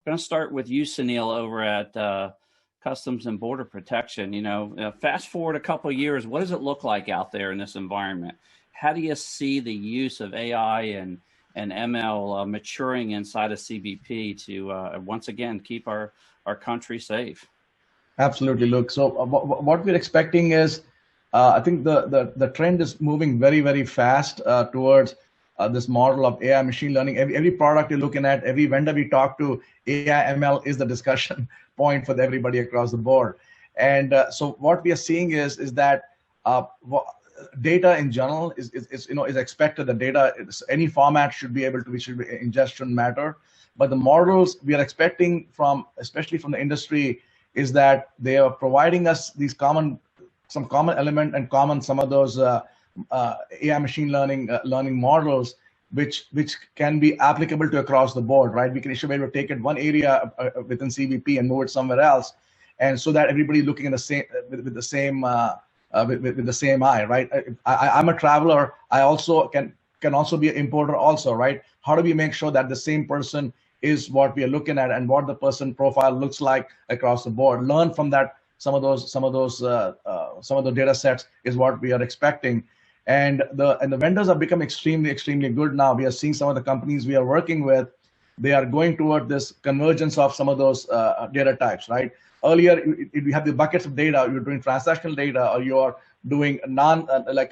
going to start with you, Sunil, over at Customs and Border Protection. Fast forward a couple of years, what does it look like out there in this environment? How do you see the use of AI and ML maturing inside of CBP to once again keep our country safe? Absolutely, Luke. So what we're expecting is, I think the trend is moving very, very fast towards this model of AI machine learning. Every product you're looking at, every vendor we talk to, AI ML is the discussion point for everybody across the board. And so what we are seeing is that data in general is expected. The data, any format should be able to be ingest, shouldn't matter. But the models we are expecting from, especially from the industry, is that they are providing us these some common element and some of those AI machine learning models, which can be applicable to across the board, right? We should be able to take it one area within CBP and move it somewhere else, and so that everybody's looking at the same with the same eye, right? I'm a traveler. I also can also be an importer, also, right? How do we make sure that the same person is what we are looking at and what the person profile looks like across the board? Learn from that. Some of the data sets is what we are expecting. And the vendors have become extremely good now. We are seeing some of the companies we are working with, they are going toward this convergence of some of those data types, right? Earlier, you have the buckets of data, you're doing transactional data, or you're doing non-structured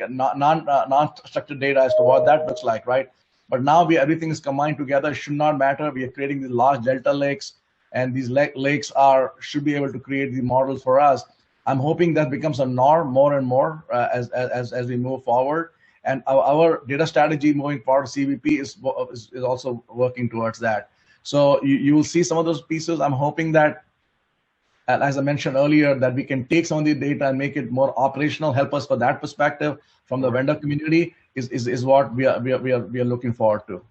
data as to what that looks like, right? But now everything is combined together. It should not matter. We are creating these large delta lakes, and these lakes should be able to create the models for us. I'm hoping that becomes a norm more and more as we move forward. And our data strategy moving forward, CBP is also working towards that. So you will see some of those pieces. I'm hoping that, as I mentioned earlier, that we can take some of the data and make it more operational, help us for that perspective from the vendor community is what we are looking forward to.